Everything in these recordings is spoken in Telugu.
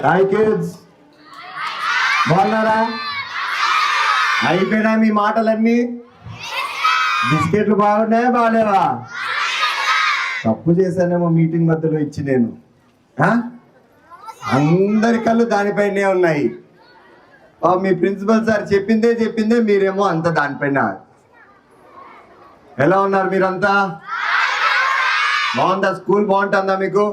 హాయ్ కిడ్స్, బాగున్నారా? అయిపోయినా మీ మాటలన్నీ? బిస్కెట్లు బాగున్నాయా బాగాలేవా? తప్పు చేశానేమో మీటింగ్ మధ్యలో ఇచ్చి నేను. అందరి కళ్ళు దానిపైనే ఉన్నాయి. మీ ప్రిన్సిపల్ సార్ చెప్పిందే మీరేమో అంత దానిపైన. ఎలా ఉన్నారు మీరంతా? బాగుందా? స్కూల్ బాగుంటుందా మీకు?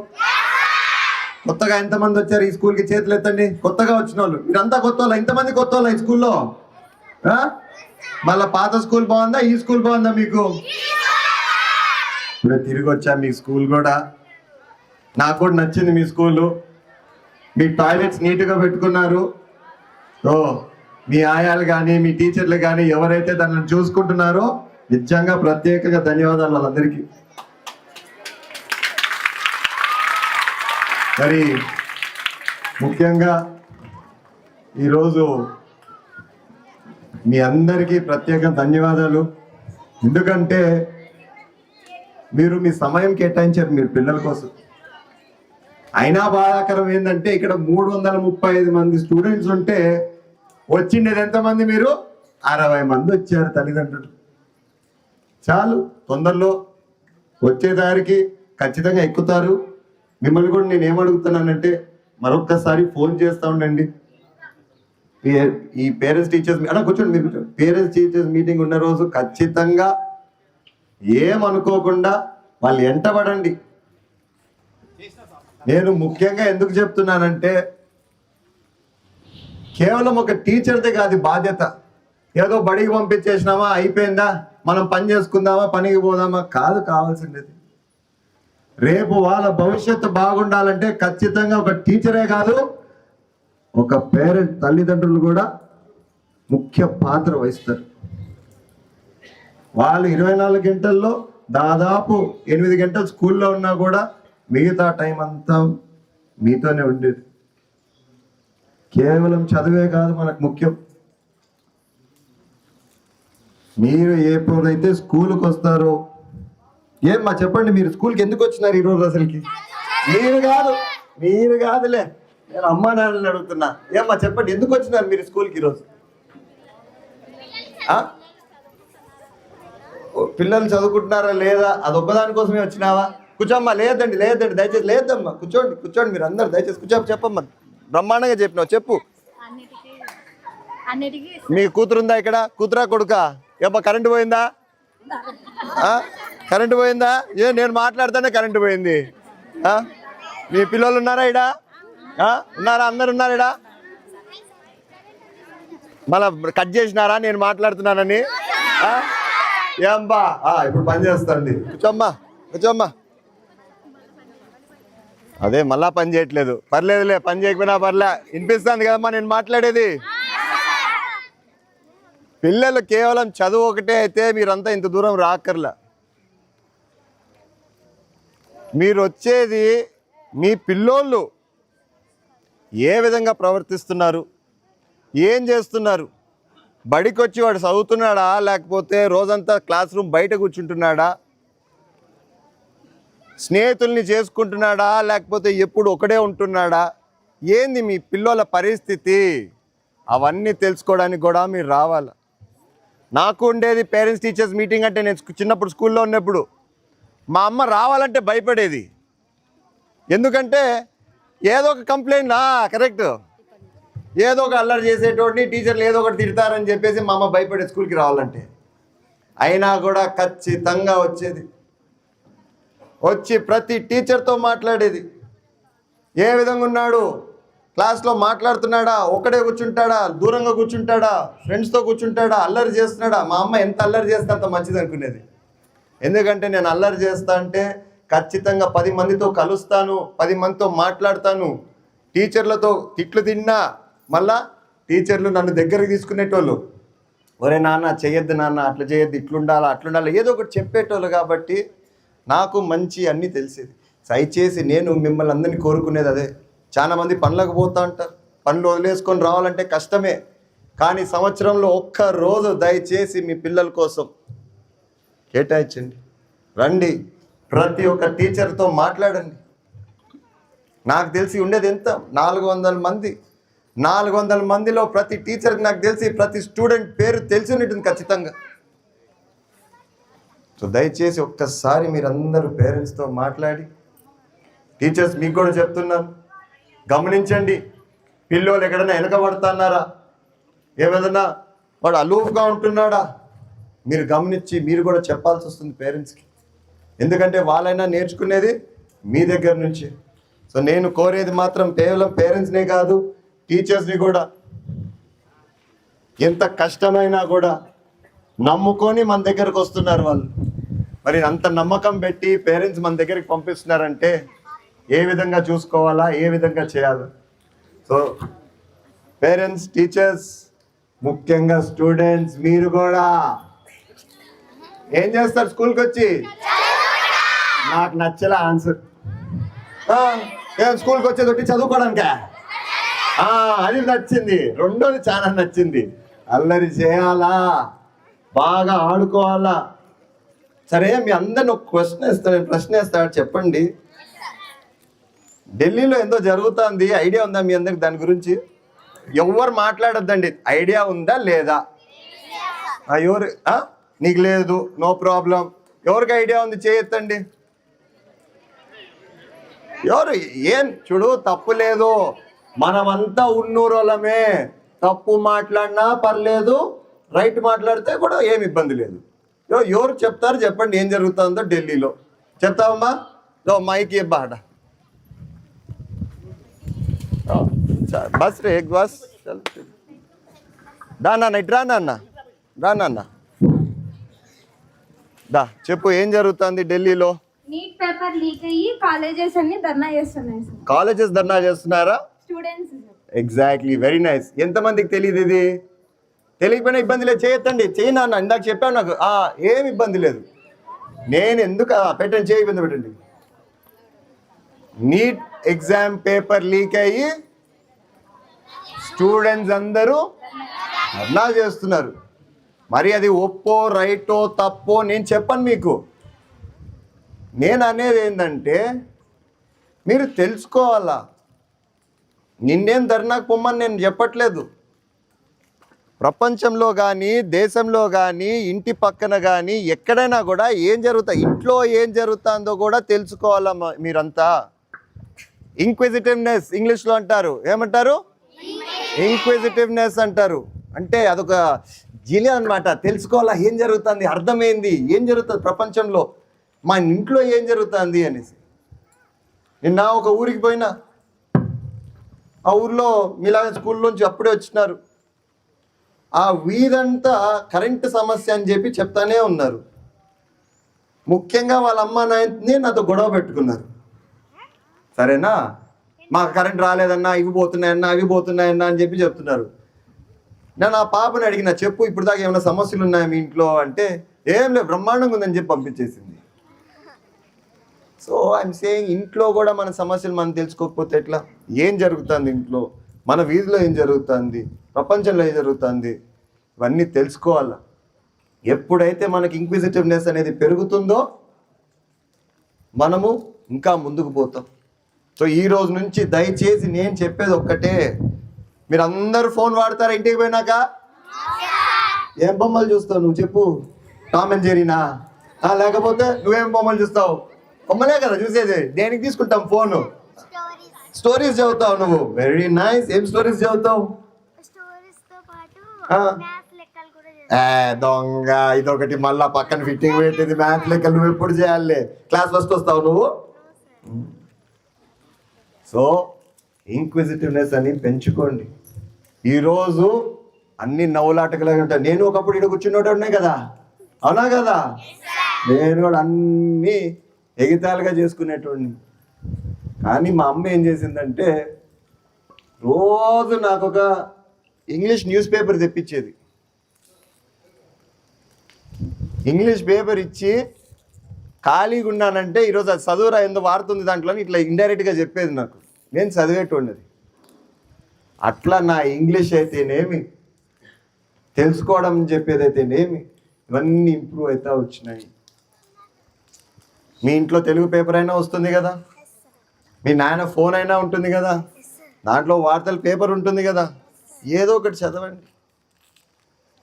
కొత్తగా ఎంతమంది వచ్చారు ఈ స్కూల్కి? చేతులు ఎత్తండి. కొత్తగా వచ్చిన వాళ్ళు మీరంతా కొత్త వాళ్ళు. ఇంతమంది కొత్త వాళ్ళు ఈ స్కూల్లో. మళ్ళా పాత స్కూల్ బాగుందా, ఈ స్కూల్ బాగుందా మీకు? ఇప్పుడు తిరిగి వచ్చా మీ స్కూల్ కూడా. నాకు కూడా నచ్చింది మీ స్కూలు. మీ టాయిలెట్స్ నీట్గా పెట్టుకున్నారు. మీ ఆయాలు కానీ మీ టీచర్లు కానీ ఎవరైతే దాన్ని చూసుకుంటున్నారో నిజంగా ప్రత్యేకంగా ధన్యవాదాలు వాళ్ళందరికీ. మరి ముఖ్యంగా ఈరోజు మీ అందరికీ ప్రత్యేక ధన్యవాదాలు. ఎందుకంటే మీరు మీ సమయం కేటాయించారు మీరు పిల్లల కోసం. అయినా బాధాకరం ఏంటంటే ఇక్కడ 335 మంది స్టూడెంట్స్ ఉంటే వచ్చిండేది ఎంతమంది? మీరు 60 మంది వచ్చారు తల్లిదండ్రులు. చాలు, తొందరలో వచ్చేదారికి ఖచ్చితంగా ఎక్కుతారు. మిమ్మల్ని కూడా నేను ఏమడుగుతున్నానంటే మరొక్కసారి ఫోన్ చేస్తూ ఉండండి. ఈ పేరెంట్స్ టీచర్స్ కూర్చోండి, మీరు పేరెంట్స్ టీచర్స్ మీటింగ్ ఉన్న రోజు ఖచ్చితంగా ఏమనుకోకుండా వాళ్ళు ఎంటబడండి. నేను ముఖ్యంగా ఎందుకు చెప్తున్నానంటే కేవలం ఒక టీచర్దే కాదు బాధ్యత. ఏదో బడికి పంపించేసినామా అయిపోయిందా, మనం పని చేసుకుందామా, పనికి పోదామా కాదు. కావాల్సింది రేపు వాళ్ళ భవిష్యత్తు బాగుండాలంటే ఖచ్చితంగా ఒక టీచరే కాదు, ఒక పేరెంట్ తల్లిదండ్రులు కూడా ముఖ్య పాత్ర వహిస్తారు. వాళ్ళు 24 గంటల్లో దాదాపు 8 గంటలు స్కూల్లో ఉన్నా కూడా మిగతా టైం అంతా మీతోనే ఉండేది. కేవలం చదువే కాదు మనకు ముఖ్యం. మీరు ఎప్పుడైతే స్కూల్కి వస్తారో ఏమ్మా చెప్పండి, మీరు స్కూల్కి ఎందుకు వచ్చినారు ఈరోజు? అసలుకి మీరు కాదులే, నేను అమ్మా నాన్నని అడుగుతున్నా. ఏమ్మా చెప్పండి, ఎందుకు వచ్చినారు మీరు స్కూల్కి ఈరోజు? పిల్లలు చదువుకుంటున్నారా లేదా అదొక్కదానికోసమే వచ్చినావా? కూర్చోమ్మా. లేదండి దయచేసి లేదమ్మా, కూర్చోండి మీరు అందరు దయచేసి చెప్పమ్మా. బ్రహ్మాండంగా చెప్పినావు, చెప్పు. మీ కూతురుందా ఇక్కడ? కూతురా కొడుకా? ఏమ్మా కరెంటు పోయిందా? కరెంటు పోయిందా? నేను మాట్లాడుతానే కరెంటు పోయింది. మీ పిల్లలు ఉన్నారా ఇడా? ఉన్నారా? అందరు ఉన్నారా ఇడా? మళ్ళా కట్ చేసినారా నేను మాట్లాడుతున్నానని? ఏంబా ఇప్పుడు పని చేస్తుంది. కూర్చోమ్మా. అదే మళ్ళా పని చేయట్లేదు. పర్లేదులే, పని చేయకపోయినా పర్లే. వినిపిస్తుంది కదమ్మా నేను మాట్లాడేది? పిల్లలు కేవలం చదువు ఒకటే అయితే మీరంతా ఇంత దూరం రాక్కర్లా. మీరు వచ్చేది మీ పిల్లోళ్ళు ఏ విధంగా ప్రవర్తిస్తున్నారు, ఏం చేస్తున్నారు, బడికి వచ్చి వాడు చదువుతున్నాడా లేకపోతే రోజంతా క్లాస్ రూమ్ బయట కూర్చుంటున్నాడా, స్నేహితుల్ని చేసుకుంటున్నాడా లేకపోతే ఎప్పుడు ఒకడే ఉంటున్నాడా, ఏంది మీ పిల్లల పరిస్థితి? అవన్నీ తెలుసుకోవడానికి కూడా మీరు రావాలి. నాకు ఉండేది పేరెంట్స్ టీచర్స్ మీటింగ్ అంటే నేను చిన్నప్పుడు స్కూల్లో ఉన్నప్పుడు మా అమ్మ రావాలంటే భయపడేది. ఎందుకంటే ఏదో ఒక కంప్లైంట్ కరెక్ట్, ఏదో ఒక అల్లరి చేసేటోడిని టీచర్లు ఏదో ఒకటి తిడతారని చెప్పేసి మా అమ్మ భయపడే స్కూల్కి రావాలంటే. అయినా కూడా ఖచ్చితంగా వచ్చేది, వచ్చి ప్రతి టీచర్తో మాట్లాడేది. ఏ విధంగా ఉన్నాడు, క్లాస్లో మాట్లాడుతున్నాడా, ఒక్కడే కూర్చుంటాడా, దూరంగా కూర్చుంటాడా, ఫ్రెండ్స్తో కూర్చుంటాడా, అల్లరి చేస్తున్నాడా? మా అమ్మ ఎంత అల్లరి చేస్తే అంత మంచిది అనుకునేది. ఎందుకంటే నేను అల్లరి చేస్తా అంటే ఖచ్చితంగా 10 మందితో కలుస్తాను, 10 మందితో మాట్లాడతాను. టీచర్లతో తిట్లు తిన్నా మళ్ళా టీచర్లు నన్ను దగ్గరికి తీసుకునేటోళ్ళు. ఒరే నాన్న చేయొద్దు నాన్న, అట్లా చేయొద్దు, అట్లుండాలా ఏదో ఒకటి చెప్పేటోళ్ళు. కాబట్టి నాకు మంచి అన్నీ తెలిసేది. దయచేసి నేను మిమ్మల్ని అందరినీ కోరుకునేది అదే. చాలా మంది పనులకు పోతా అంటారు, పనులు వదిలేసుకొని రావాలంటే కష్టమే. కానీ సంవత్సరంలో ఒక్క రోజు దయచేసి మీ పిల్లల కోసం కేటాయించండి. రండి, ప్రతి ఒక్క టీచర్తో మాట్లాడండి. నాకు తెలిసి ఉండేది ఎంత 400 మంది. 400 మందిలో ప్రతి టీచర్కి నాకు తెలిసి ప్రతి స్టూడెంట్ పేరు తెలిసి ఉంటుంది ఖచ్చితంగా. సో దయచేసి ఒక్కసారి మీరందరూ పేరెంట్స్తో మాట్లాడి, టీచర్స్ మీకు కూడా చెప్తున్నాను, గమనించండి. పిల్లోళ్ళు ఎక్కడైనా వెనకబడుతున్నారా, ఏమైనా వాడు అలూఫ్గా ఉంటున్నాడా, మీరు గమనించి మీరు కూడా చెప్పాల్సి వస్తుంది పేరెంట్స్కి. ఎందుకంటే వాళ్ళైనా నేర్చుకునేది మీ దగ్గర నుంచి. సో నేను కోరేది మాత్రం కేవలం పేరెంట్స్నే కాదు, టీచర్స్ని కూడా. ఎంత కష్టమైనా కూడా నమ్ముకొని మన దగ్గరకు వస్తున్నారు వాళ్ళు. మరి అంత నమ్మకం పెట్టి పేరెంట్స్ మన దగ్గరికి పంపిస్తున్నారంటే ఏ విధంగా చూసుకోవాలా, ఏ విధంగా చేయాలా. సో పేరెంట్స్, టీచర్స్, ముఖ్యంగా స్టూడెంట్స్, మీరు కూడా ఏం చేస్తారు స్కూల్కి వచ్చి? నాకు నచ్చలే ఆన్సర్. ఏం స్కూల్కి వచ్చేది ఒకటి చదువుకోవడానికే? అది నచ్చింది. రెండోది చాలా నచ్చింది, అల్లరి చేయాలా, బాగా ఆడుకోవాలా. సరే, మీ అందరిని ఒక ప్రశ్న వేస్తాడు, చెప్పండి. ఢిల్లీలో ఎంతో జరుగుతుంది, ఐడియా ఉందా మీ అందరికి దాని గురించి? ఎవరు మాట్లాడొద్దండి, ఐడియా ఉందా లేదా? ఎవరు? నీకు లేదు, నో ప్రాబ్లం. ఎవరికి ఐడియా ఉంది చేయొద్దండి. ఎవరు? ఏం చూడు, తప్పు లేదు, మనమంతా ఉన్నూరోళ్ళమే. తప్పు మాట్లాడినా పర్లేదు, రైట్ మాట్లాడితే కూడా ఏమి ఇబ్బంది లేదు. ఎవరు చెప్తారు చెప్పండి ఏం జరుగుతుందో ఢిల్లీలో. చెప్తావమ్మా? మైక్ ఇవ్వబాడ బస్ రే, బస్ దా నాన్న, ఇటు రా నాన్న, రా నాన్న, దా చెప్పు ఏం జరుగుతుంది ఢిల్లీలో? నీట్ పేపర్ లీక్ అయ్యి కాలేజెస్ అన్ని ధర్నా చేస్తున్నాయి. కాలేజెస్ ధర్నా చేస్తున్నారా? స్టూడెంట్స్. Exactly, very nice. ఎంతమందికి తెలియదు ఇది? తెలియకపోయినా ఇబ్బంది లేదు, చేయొద్దండి. చేయి నాన్న, ఇందాక చెప్పాను నాకు. ఏమి ఇబ్బంది లేదు. నేను ఎందుకు పెట్టండి, చేయి, ఇబ్బంది పెట్టండి. నీట్ ఎగ్జామ్ పేపర్ లీక్ అయ్యి స్టూడెంట్స్ అందరూ ధర్నా చేస్తున్నారు. మరి అది ఒప్పో రైటో తప్పో నేను చెప్పను మీకు. నేను అనేది ఏంటంటే మీరు తెలుసుకోవాలా. నిన్నేం ధర్నాకు పొమ్మని నేను చెప్పట్లేదు. ప్రపంచంలో కానీ, దేశంలో కానీ, ఇంటి పక్కన కానీ ఎక్కడైనా కూడా ఏం జరుగుతుంది, ఇంట్లో ఏం జరుగుతుందో కూడా తెలుసుకోవాలా మీరంతా. ఇంక్విజిటివ్నెస్ ఇంగ్లీష్లో అంటారు. ఏమంటారు? ఇంక్విజిటివ్నెస్ అంటారు. అంటే అదొక జిలి అనమాట. తెలుసుకోవాలా ఏం జరుగుతుంది, అర్థమైంది ఏం జరుగుతుంది ప్రపంచంలో, మా ఇంట్లో ఏం జరుగుతుంది అనేసి. నిన్న ఒక ఊరికి పోయినా, ఆ ఊర్లో మీలాగా స్కూల్లోంచి అప్పుడే వచ్చినారు. ఆ వీధంతా కరెంటు సమస్య అని చెప్పి చెప్తానే ఉన్నారు. ముఖ్యంగా వాళ్ళ అమ్మ నాయన్ని నాతో గొడవ పెట్టుకున్నారు. సరేనా, మాకు కరెంట్ రాలేదన్నా, ఇవి పోతున్నాయన్నా, అవి పోతున్నాయన్నా అని చెప్పి చెప్తున్నారు. నేను ఆ పాపని అడిగిన, చెప్పు ఇప్పుడు దాకా ఏమైనా సమస్యలు ఉన్నాయా మీ ఇంట్లో అంటే, ఏం లేదు, బ్రహ్మాండంగా ఉందని చెప్పి పంపించేసింది. సో ఐఎమ్ సేయింగ్, ఇంట్లో కూడా మన సమస్యలు మనం తెలుసుకోకపోతే ఎట్లా? ఏం జరుగుతుంది ఇంట్లో, మన వీధిలో ఏం జరుగుతుంది, ప్రపంచంలో ఏం జరుగుతుంది, ఇవన్నీ తెలుసుకోవాలా. ఎప్పుడైతే మనకి ఇంక్విజిటివ్నెస్ అనేది పెరుగుతుందో మనము ఇంకా ముందుకు పోతాం. సో ఈ రోజు నుంచి దయచేసి నేను చెప్పేది ఒక్కటే, మీరు అందరూ ఫోన్ వాడతారా ఇంటికి పోయినాక? ఏం బొమ్మలు చూస్తావు నువ్వు చెప్పు? టామ్ అండ్ జెర్రీనా? లేకపోతే నువ్వేం బొమ్మలు చూస్తావు? బొమ్మలే కదా చూసేది. దేనికి తీసుకుంటాం ఫోను? స్టోరీస్ చదువుతావు నువ్వు. Very nice. ఏం స్టోరీస్ చదువుతావు? దొంగ, ఇదొకటి మళ్ళా పక్కన ఫిట్టింగ్ పెట్టేది. మ్యాథ్స్ లెక్కలు నువ్వు ఎప్పుడు చేయాలి? క్లాస్ ఫస్ట్ వస్తావు నువ్వు. సో ఇంక్విజిటివ్నెస్ అని పెంచుకోండి. ఈరోజు అన్ని నవ్వులాటకలాగా ఉంటాయి. నేను ఒకప్పుడు ఇక్కడ కూర్చున్నోడే కదా, అవునా కదా? నేను కూడా అన్నీ ఎగితాలుగా చేసుకునేటోడిని. కానీ మా అమ్మ ఏం చేసిందంటే, రోజు నాకు ఒక ఇంగ్లీష్ న్యూస్ పేపర్ తెప్పించేది. ఇంగ్లీష్ పేపర్ ఇచ్చి ఖాళీగా ఉన్నానంటే, ఈరోజు అది చదువురా ఎందు వాడుతుంది దాంట్లో ఇట్లా ఇండైరెక్ట్గా చెప్పేది నాకు. నేను చదివేటోడిది. అట్లా నా ఇంగ్లీష్ అయితేనేమి, తెలుసుకోవడం చెప్పేది అయితేనేమి, ఇవన్నీ ఇంప్రూవ్ అవుతా వచ్చినాయి. మీ ఇంట్లో తెలుగు పేపర్ అయినా వస్తుంది కదా? మీ నాయన ఫోన్ అయినా ఉంటుంది కదా, దాంట్లో వార్తల పేపర్ ఉంటుంది కదా, ఏదో ఒకటి చదవండి.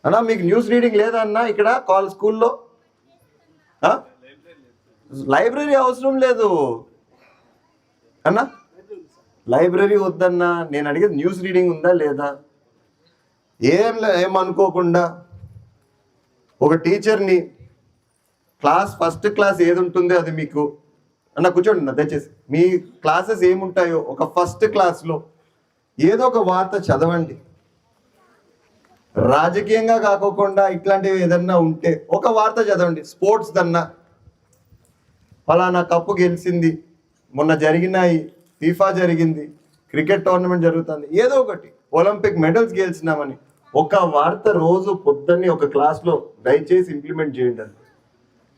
అన్నా మీకు న్యూస్ రీడింగ్ లేదా అన్న ఇక్కడ స్కూల్లో? లైబ్రరీ అవసరం లేదు అన్నా, లైబ్రరీ వద్దన్నా. నేను అడిగేది న్యూస్ రీడింగ్ ఉందా లేదా? ఏమనుకోకుండా ఒక టీచర్ని ఫస్ట్ క్లాస్ ఏది ఉంటుందో అది మీకు అన్న కూర్చోండి నా దయచేసి, మీ క్లాసెస్ ఏముంటాయో ఒక ఫస్ట్ క్లాస్లో ఏదో ఒక వార్త చదవండి. రాజకీయంగా కాకోకుండా ఇట్లాంటివి ఏదన్నా ఉంటే ఒక వార్త చదవండి. స్పోర్ట్స్ దన్నా, ఫలానా కప్పు గెలిచింది, మొన్న జరిగినాయి, ఫీఫా జరిగింది, క్రికెట్ టోర్నమెంట్ జరుగుతుంది, ఏదో ఒకటి ఒలింపిక్ మెడల్స్ గెలిచినామని ఒక వార్త రోజు పొద్దున్నే ఒక క్లాస్లో దయచేసి ఇంప్లిమెంట్ చేయండి.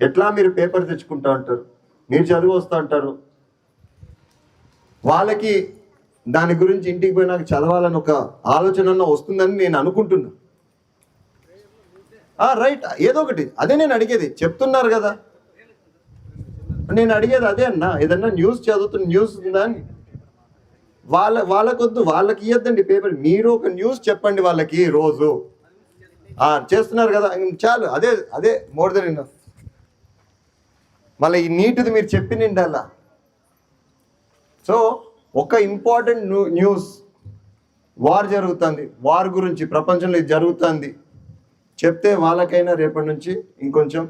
ఎట్లా మీరు పేపర్ తెచ్చుకుంటా ఉంటారు, మీరు చదివి వస్తూ ఉంటారు, వాళ్ళకి దాని గురించి ఇంటికి పోయి నాకు చదవాలని ఒక ఆలోచన వస్తుందని నేను అనుకుంటున్నా. రైట్, ఏదో ఒకటి, అదే నేను అడిగేది. చెప్తున్నారు కదా, నేను అడిగేది అదే అన్న. ఏదన్నా న్యూస్ చదువుతున్న న్యూస్ ఉందా అని వాళ్ళకొద్దు, వాళ్ళకి ఇవ్వద్దండి పేపర్. మీరు ఒక న్యూస్ చెప్పండి వాళ్ళకి రోజు. చేస్తున్నారు కదా, చాలు, అదే అదే మోర్ దెన్ ఇనఫ్. మళ్ళీ ఈ నీటిది మీరు చెప్పి నిండాలా. సో ఒక ఇంపార్టెంట్ న్యూస్, వార్ జరుగుతుంది, వార్ గురించి ప్రపంచంలో ఇది జరుగుతుంది చెప్తే వాళ్ళకైనా రేపటి నుంచి ఇంకొంచెం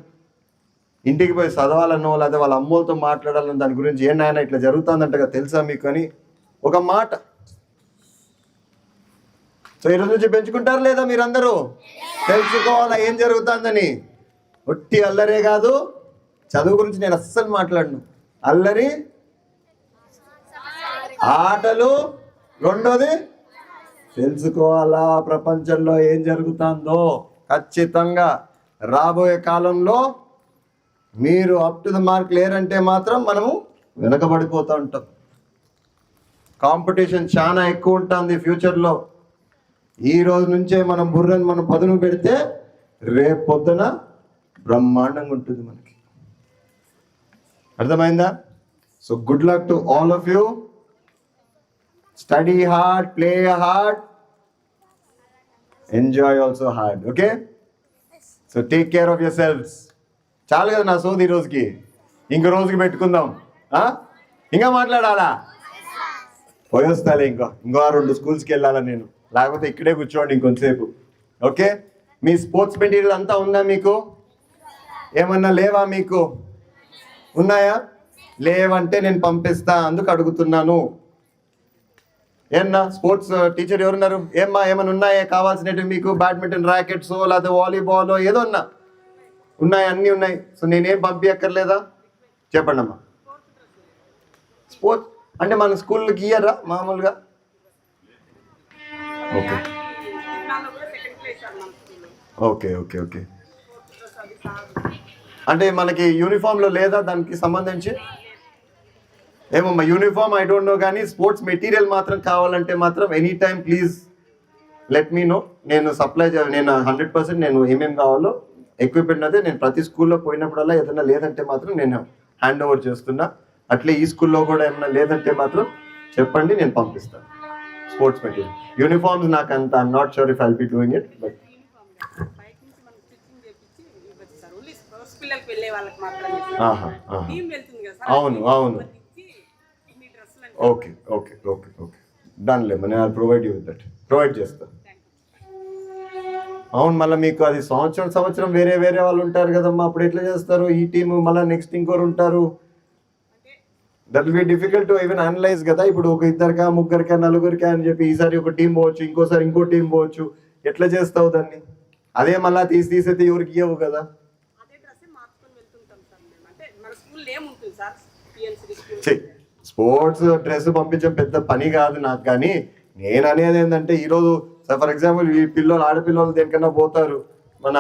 ఇంటికి పోయి చదవాలనో లేదా వాళ్ళ అమ్మోళ్ళతో మాట్లాడాలనో దాని గురించి ఏంటైనా ఇట్లా జరుగుతుందంటగా తెలుసా మీకు అని ఒక మాట. సో ఈరోజు నుంచి పెంచుకుంటారు లేదా మీరందరూ? తెలుసుకోవాలా ఏం జరుగుతుందని. ఒట్టి అల్లరే కాదు, చదువు గురించి నేను అస్సలు మాట్లాడను. అల్లరి, ఆటలు, రెండోది తెలుసుకోవాలా ప్రపంచంలో ఏం జరుగుతుందో. ఖచ్చితంగా రాబోయే కాలంలో మీరు అప్ టు ద మార్క్ లేరంటే మాత్రం మనము వెనకబడిపోతూ ఉంటాం. కాంపిటీషన్ చాలా ఎక్కువ ఉంటుంది ఫ్యూచర్లో. ఈ రోజు నుంచే మనం బుర్రని మనం పదును పెడితే రేపు పొద్దున బ్రహ్మాండంగా ఉంటుంది మనకి. అర్థమైందా? So good luck to all of you. Study hard, play hard, enjoy also hard. Okay, so take care of your selves. చాలు కదా నా సోది ఈ రోజుకి, ఇంకో రోజుకి పెట్టుకుందాం. ఇంకా మాట్లాడాలా? పోయొస్తాలే, ఇంకో 2 స్కూల్స్కి వెళ్ళాలా నేను, లేకపోతే ఇక్కడే కూర్చోండి ఇంకొంతసేపు. ఓకే, మీ స్పోర్ట్స్ మెటీరియల్ అంతా ఉందా మీకు? ఏమన్నా లేవా మీకు? ఉన్నాయా? లేవంటే నేను పంపిస్తా, అందుకు అడుగుతున్నాను. ఏమన్నా స్పోర్ట్స్ టీచర్ ఎవరున్నారు? ఏమన్నా ఉన్నాయా కావాల్సినవి మీకు? బ్యాడ్మింటన్ ర్యాకెట్స్ లేదా వాలీబాల్ ఏదో ఉన్నాయి, అన్నీ ఉన్నాయి. సో నేనేం పంపించక్కర్లేదా? చెప్పండి అమ్మా. స్పోర్ట్స్ అంటే మన స్కూల్కి ఇయ్యరా మామూలుగా? ఓకే ఓకే ఓకే ఓకే అంటే మనకి యూనిఫామ్లో లేదా దానికి సంబంధించి? ఏమమ్మా యూనిఫామ్ ఐ డోంట్ నో, కానీ స్పోర్ట్స్ మెటీరియల్ మాత్రం కావాలంటే మాత్రం any time please let me know. నేను సప్లై నేను 100% నేను ఏమేమి కావాలో ఎక్విప్మెంట్ అదే నేను ప్రతి స్కూల్లో పోయినప్పుడల్లా ఏదైనా లేదంటే మాత్రం నేను హ్యాండ్ ఓవర్ చేస్తున్నా. అట్లే ఈ స్కూల్లో కూడా ఏమైనా లేదంటే మాత్రం చెప్పండి, నేను పంపిస్తాను స్పోర్ట్స్ మెటీరియల్. యూనిఫామ్స్ నాకు అంత I'm not sure if I'll be doing it, but అవును అవును ఓకే ఓకే ఓకే ఓకే డన్లే, నేను provide you with that, provide చేస్తాను. అవును, మళ్ళీ మీకు అది సంవత్సరం వేరే వాళ్ళు ఉంటారు కదమ్మా, అప్పుడు ఎట్లా చేస్తారు? ఈ టీము మళ్ళీ నెక్స్ట్ ఇంకోరు ఉంటారు. That will be difficult to even analyse కదా. ఇప్పుడు ఒక 2 3 4 అని చెప్పి ఈసారి ఒక టీం పోవచ్చు, ఇంకోసారి ఇంకో టీం పోవచ్చు. ఎట్లా చేస్తావు దాన్ని? అదే మళ్ళీ తీసేస్తే ఎవరికి ఇవ్వవు కదా. స్పోర్ట్స్ డ్రెస్ పంపించడం పెద్ద పని కాదు నాకు, కానీ నేను అనేది ఏంటంటే ఈరోజు ఫర్ ఎగ్జాంపుల్ ఈ ఆడపిల్లలు దేనికన్నా పోతారు, మన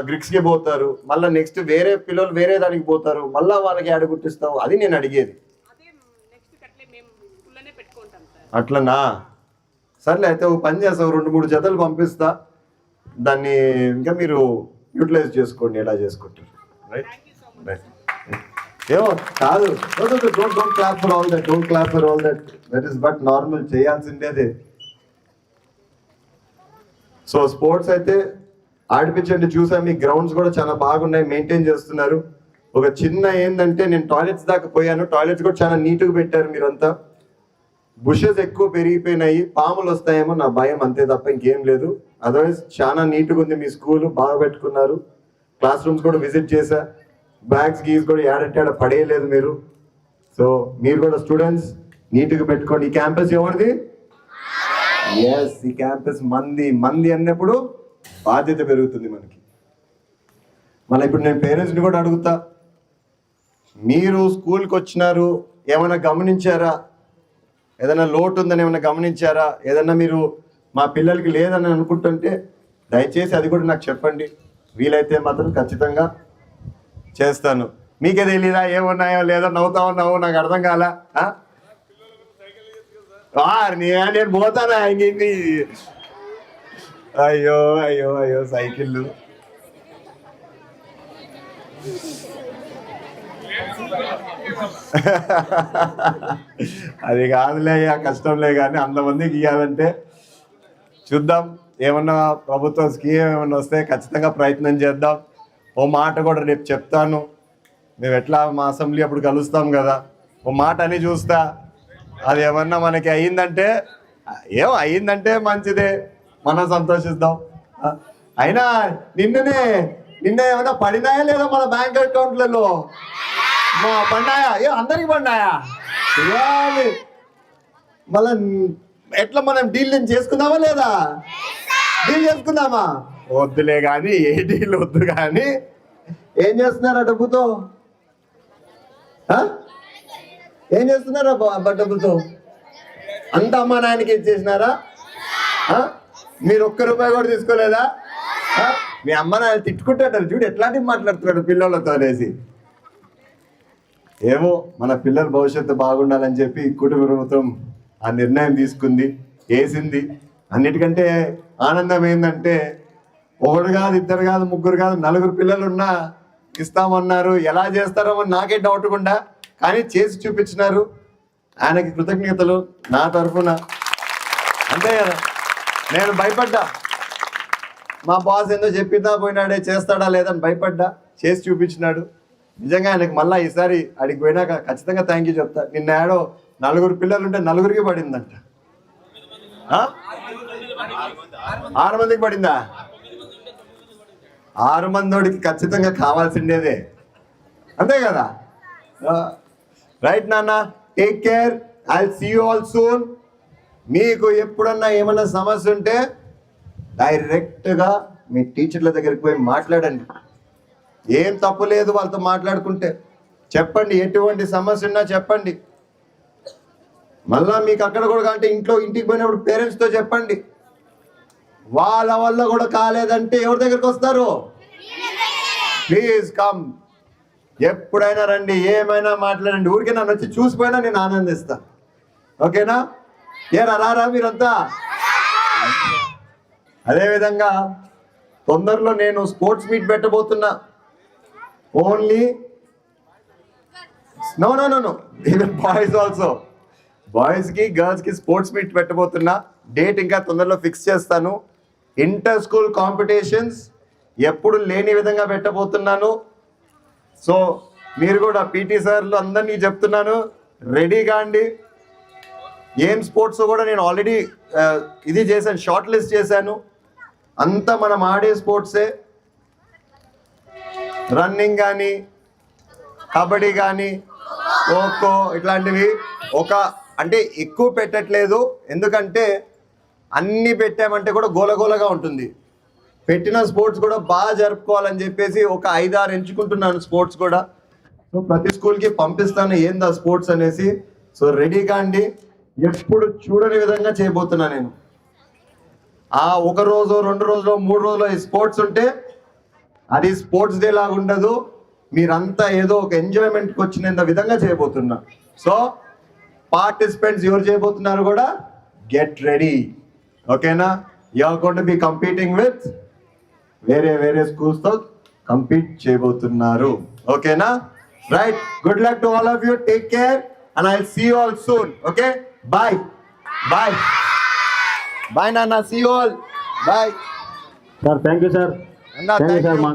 గ్రిక్స్కి పోతారు, మళ్ళీ నెక్స్ట్ వేరే పిల్లలు వేరే దానికి పోతారు, మళ్ళీ వాళ్ళకి యాడ గుర్తిస్తావు? అది నేను అడిగేది. అట్లనా? సర్లే, అయితే ఒక పని చేస్తావు, 2 3 జతలు పంపిస్తా, దాన్ని ఇంకా మీరు యూటిలైజ్ చేసుకోండి ఎలా చేసుకుంటారు. Right right. ఏమో కాదు, don't clap for all that, don't clap for all that, that is but normal, చేయాల్సిందేదే. సో స్పోర్ట్స్ అయితే ఆడిపించండి. చూసా మీ గ్రౌండ్స్ కూడా చాలా బాగున్నాయి, మెయింటైన్ చేస్తున్నారు. ఒక చిన్న ఏంటంటే నేను టాయిలెట్స్ దాకా పోయాను, టాయిలెట్స్ కూడా చాలా నీట్గా పెట్టారు మీరంతా. బుషెస్ ఎక్కువ పెరిగిపోయినాయి, పాములు వస్తాయేమో నా భయం, అంతే తప్ప ఇంకేం లేదు. అదర్వైజ్ చాలా నీట్గా ఉంది మీ స్కూల్, బాగా పెట్టుకున్నారు. క్లాస్ రూమ్స్ కూడా విజిట్ చేశా, బ్యాగ్స్ గీస్ కూడా ఏడంటే పడేయలేదు మీరు. సో మీరు కూడా స్టూడెంట్స్ నీట్గా పెట్టుకోండి. ఈ క్యాంపస్ ఎవరిది? ఎస్, ఈ క్యాంపస్ మంది అన్నప్పుడు బాధ్యత పెరుగుతుంది మనకి. మళ్ళీ ఇప్పుడు నేను పేరెంట్స్ని కూడా అడుగుతా, మీరు స్కూల్కి వచ్చినారు, ఏమైనా గమనించారా? ఏదైనా లోటు ఉందని ఏమైనా గమనించారా? ఏదన్నా మీరు మా పిల్లలకి లేదని అనుకుంటుంటే దయచేసి అది కూడా నాకు చెప్పండి, వీలైతే మాత్రం ఖచ్చితంగా చేస్తాను. మీకే తెలియదా ఏమున్నాయో లేదో నవ్వుతా ఉన్నావు, నాకు అర్థం కాలా? నేను పోతానా? అయ్యో అయ్యో అయ్యో సైకిళ్ళు. అది కాదులే అయ్యా, కష్టంలే, కానీ అంతమందికి ఇవ్వాలంటే చూద్దాం. ఏమన్నా ప్రభుత్వం స్కీమ్ ఏమన్నా వస్తే ఖచ్చితంగా ప్రయత్నం చేద్దాం. ఓ మాట కూడా రేపు చెప్తాను, మేము ఎట్లా మా అసెంబ్లీ అప్పుడు కలుస్తాం కదా, ఓ మాట అని చూస్తా. అది ఏమన్నా మనకి అయ్యిందంటే అయ్యిందంటే మంచిదే, మనం సంతోషిద్దాం. అయినా నిన్న ఏమన్నా పడినాయా లేదా మన బ్యాంక్ అకౌంట్లలో? పడినాయా? అందరికి పడినాయా? మళ్ళా ఎట్లా మనం డీల్ చేసుకుందామా లేదా? డీల్ చేసుకుందామా? వద్దులే కానీ, ఏ డీల్ వద్దు కానీ. ఏం చేస్తున్నారా డబ్బుతో? ఏం చేస్తున్నారా డబ్బుతో? అంత అమ్మా నాయనకి ఇచ్చేసినారా? మీరు ఒక్క రూపాయి కూడా తీసుకోలేదా? మీ అమ్మ నాయన తిట్టుకుంటారు, చూడు ఎట్లాంటివి మాట్లాడుతున్నాడు పిల్లలతో అనేసి. ఏమో మన పిల్లల భవిష్యత్తు బాగుండాలని చెప్పి కుటుంబ ప్రభుత్వం ఆ నిర్ణయం తీసుకుంది, వేసింది. అన్నిటికంటే ఆనందం ఏంటంటే ఒకడు కాదు, ఇద్దరు కాదు, ముగ్గురు కాదు, 4 పిల్లలు ఉన్నా ఇస్తామన్నారు. ఎలా చేస్తారో నాకే డౌట్ కూడా, కానీ చేసి చూపించినారు. ఆయనకి కృతజ్ఞతలు నా తరఫున. అంతే కదా, నేను భయపడ్డా, మా బాస్ ఏందో చెప్పినా పోయినాడే, చేస్తాడా లేదని భయపడ్డా, చేసి చూపించినాడు. నిజంగా ఆయనకి మళ్ళీ ఈసారి అడిగి పోయినాక ఖచ్చితంగా థ్యాంక్ యూ చెప్తా. నిన్న ఏడో 4 పిల్లలు ఉంటే 4కి పడిందంట. 6 మందికి పడిందా? 6 మందికి ఖచ్చితంగా కావాల్సిండేదే, అంతే కదా? రైట్ నాన్న, take care, I will see you all soon. మీకు ఎప్పుడన్నా ఏమన్నా సమస్య ఉంటే డైరెక్ట్గా మీ టీచర్ల దగ్గరికి పోయి మాట్లాడండి. ఏం తప్పు లేదు వాళ్ళతో మాట్లాడుకుంటే. చెప్పండి, ఎటువంటి సమస్య ఉన్నా చెప్పండి. మళ్ళా మీకు అక్కడ కూడా అంటే ఇంటికి పోయినప్పుడు పేరెంట్స్తో చెప్పండి. వాళ్ళ వల్ల కూడా కాలేదంటే ఎవరి దగ్గరికి వస్తారు? ప్లీజ్ కమ్, ఎప్పుడైనా రండి, ఏమైనా మాట్లాడండి. ఊరికే నన్ను వచ్చి చూసిపోయినా నేను ఆనందిస్తా. ఓకేనా? రారా మీరంతా. అదేవిధంగా తొందరలో నేను స్పోర్ట్స్ మీట్ పెట్టబోతున్నా. Only no even boys also, బాయ్స్కి గర్ల్స్కి స్పోర్ట్స్ మీట్ పెట్టబోతున్నా. డేట్ ఇంకా తొందరలో ఫిక్స్ చేస్తాను. ఇంటర్ స్కూల్ కాంపిటీషన్స్ ఎప్పుడు లేని విధంగా పెట్టబోతున్నాను. సో మీరు కూడా పీటీ సార్లు అందరినీ చెప్తున్నాను, రెడీగా అండి. ఏం స్పోర్ట్స్ కూడా నేను ఆల్రెడీ ఇది చేశాను, షార్ట్ లిస్ట్ చేశాను. అంతా మనం ఆడే స్పోర్ట్సే, రన్నింగ్ కానీ, కబడ్డీ కానీ, ఖోఖో, ఇట్లాంటివి. అంటే ఎక్కువ పెట్టట్లేదు, ఎందుకంటే అన్నీ పెట్టామంటే కూడా గోలగోలగా ఉంటుంది. పెట్టిన స్పోర్ట్స్ కూడా బాగా జరుపుకోవాలని చెప్పేసి ఒక 5-6 ఎంచుకుంటున్నాను స్పోర్ట్స్ కూడా. సో ప్రతి స్కూల్కి పంపిస్తాను ఏందా స్పోర్ట్స్ అనేసి. సో రెడీగా అండి, ఎప్పుడు చూడని విధంగా చేయబోతున్నా నేను. ఆ 1 రోజు 2 రోజులు 3 రోజులు ఈ స్పోర్ట్స్ ఉంటే అది స్పోర్ట్స్ డే లాగా ఉండదు. మీరంతా ఏదో ఒక ఎంజాయ్మెంట్కి వచ్చినంత విధంగా చేయబోతున్నా. సో పార్టిసిపెంట్స్ ఎవరు చేయబోతున్నారు కూడా గెట్ రెడీ, ఓకేనా? You are going to be competing with వేరే స్కూల్స్తో కంపీట్ చేయబోతున్నారు, ఓకేనా? Right. Good luck to all of you. Take care. And I'll see you all soon. Okay? Bye. Bye. Bye, Nana. See you all. Bye. Sir thank you sir Nana, thank you thank sir you. మా